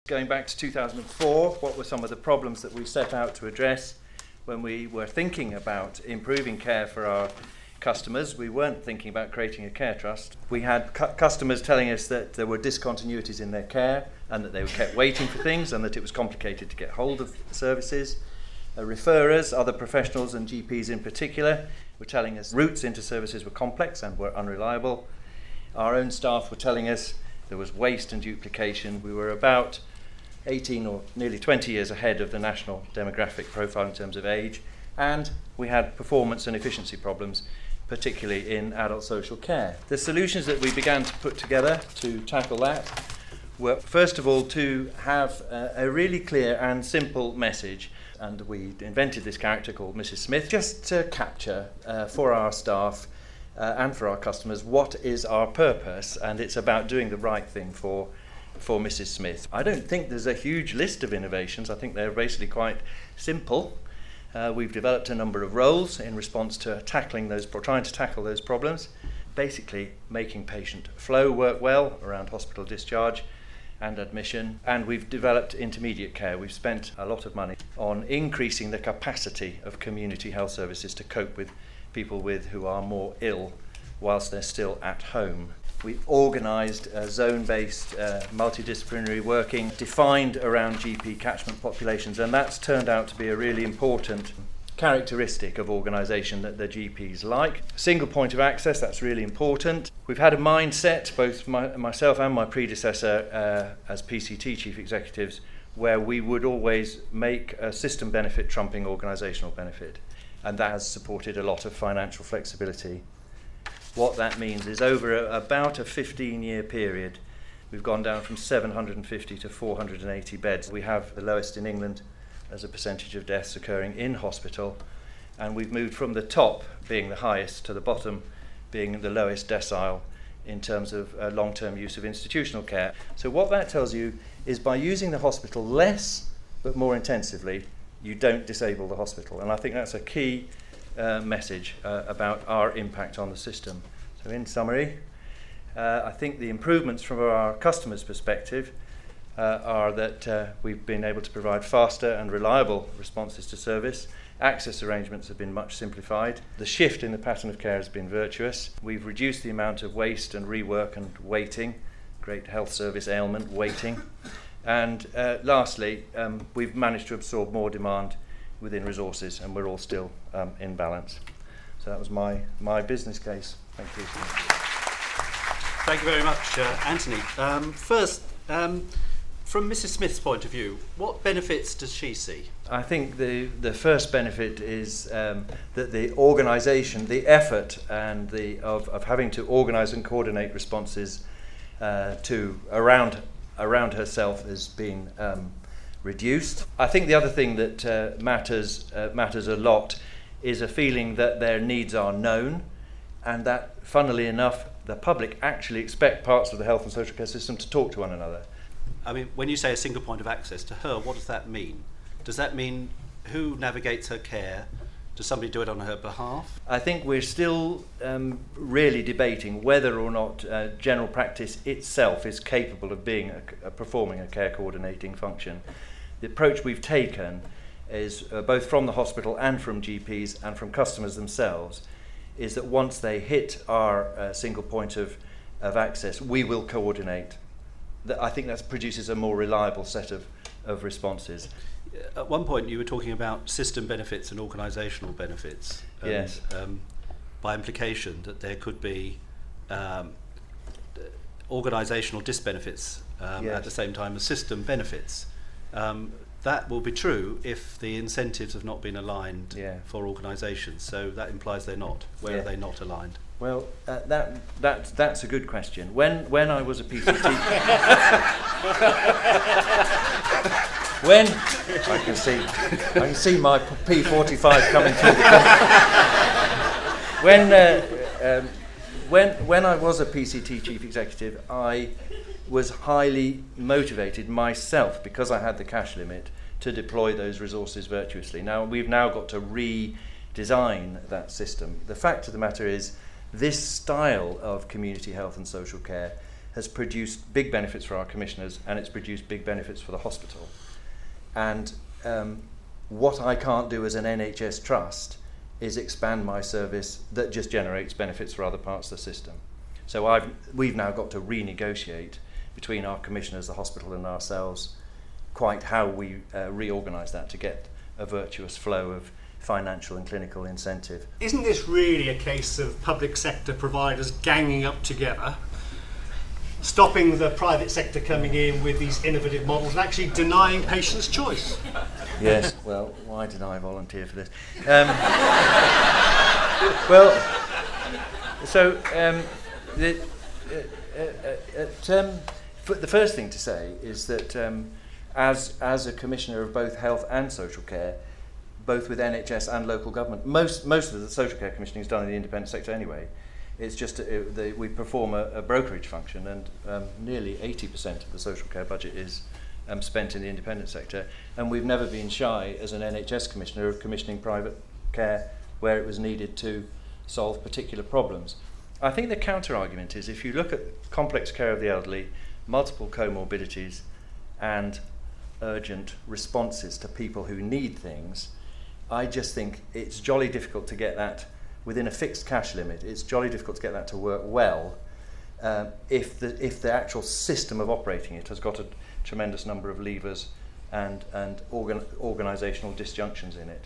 Going back to 2004, what were some of the problems that we set out to address when we were thinking about improving care for our customers? We weren't thinking about creating a care trust. We had customers telling us that there were discontinuities in their care and that they were kept waiting for things and that it was complicated to get hold of services. Referrers, other professionals and GPs in particular, were telling us routes into services were complex and were unreliable. Our own staff were telling us there was waste and duplication. We were about 18 or nearly 20 years ahead of the national demographic profile in terms of age, and we had performance and efficiency problems, particularly in adult social care. The solutions that we began to put together to tackle that were, first of all, to have a really clear and simple message, and we invented this character called Mrs. Smith, just to capture for our staff and for our customers what is our purpose, and it's about doing the right thing for Mrs. Smith. I don't think there's a huge list of innovations. I think they're basically quite simple. We've developed a number of roles in response to trying to tackle those problems. Basically, making patient flow work well around hospital discharge and admission. And we've developed intermediate care. We've spent a lot of money on increasing the capacity of community health services to cope with people who are more ill whilst they're still at home. We've organised zone-based multidisciplinary working defined around GP catchment populations, and that's turned out to be a really important characteristic of organisation that the GPs like. Single point of access, that's really important. We've had a mindset, both myself and my predecessor as PCT chief executives, where we would always make a system benefit trumping organisational benefit, and that has supported a lot of financial flexibility. What that means is over about a 15-year period, we've gone down from 750 to 480 beds. We have the lowest in England as a percentage of deaths occurring in hospital, and we've moved from the top being the highest to the bottom being the lowest decile in terms of long-term use of institutional care. So what that tells you is by using the hospital less but more intensively, you don't disable the hospital, and I think that's a key message about our impact on the system. So in summary, I think the improvements from our customers' perspective are that we've been able to provide faster and reliable responses to service. Access arrangements have been much simplified. The shift in the pattern of care has been virtuous. We've reduced the amount of waste and rework and waiting, great health service ailment, waiting. And lastly, we've managed to absorb more demand within resources, and we're all still in balance. So that was my business case. Thank you. Thank you very much, Anthony. First, from Mrs. Smith's point of view, what benefits does she see? I think the first benefit is that the organisation, the effort and of having to organise and coordinate responses around herself has been reduced. I think the other thing that matters a lot is a feeling that their needs are known, and that, funnily enough, the public actually expect parts of the health and social care system to talk to one another. I mean, when you say a single point of access, to her, what does that mean? Does that mean who navigates her care? Does somebody do it on her behalf? I think we're still really debating whether or not general practice itself is capable of performing a care coordinating function. The approach we've taken is both from the hospital and from GPs and from customers themselves, is that once they hit our single point of access, we will coordinate. I think that produces a more reliable set of responses. At one point you were talking about system benefits and organisational benefits. Yes. By implication that there could be organisational disbenefits yes. at the same time as system benefits. That will be true if the incentives have not been aligned for organisations. So that implies they're not. Where are they not aligned? Well, that's a good question. When I was a PCT, when I can see my P45 coming through the when I was a PCT chief executive, I was highly motivated myself, because I had the cash limit, to deploy those resources virtuously. Now we've got to redesign that system. The fact of the matter is, this style of community health and social care has produced big benefits for our commissioners, and it's produced big benefits for the hospital. And what I can't do as an NHS trust is expand my service that just generates benefits for other parts of the system. So we've now got to renegotiate between our commissioners, the hospital and ourselves, quite how we reorganise that to get a virtuous flow of financial and clinical incentive. Isn't this really a case of public sector providers ganging up together, stopping the private sector coming in with these innovative models and actually denying patients choice? Yes, well, why did I volunteer for this? The first thing to say is that as a commissioner of both health and social care, both with NHS and local government, most of the social care commissioning is done in the independent sector anyway. It's just we perform a brokerage function, and nearly 80% of the social care budget is spent in the independent sector, and we've never been shy as an NHS commissioner of commissioning private care where it was needed to solve particular problems. I think the counter-argument is, if you look at complex care of the elderly, multiple comorbidities and urgent responses to people who need things, I just think it's jolly difficult to get that within a fixed cash limit. It's jolly difficult to get that to work well if the actual system of operating it has got a tremendous number of levers and organisational disjunctions in it.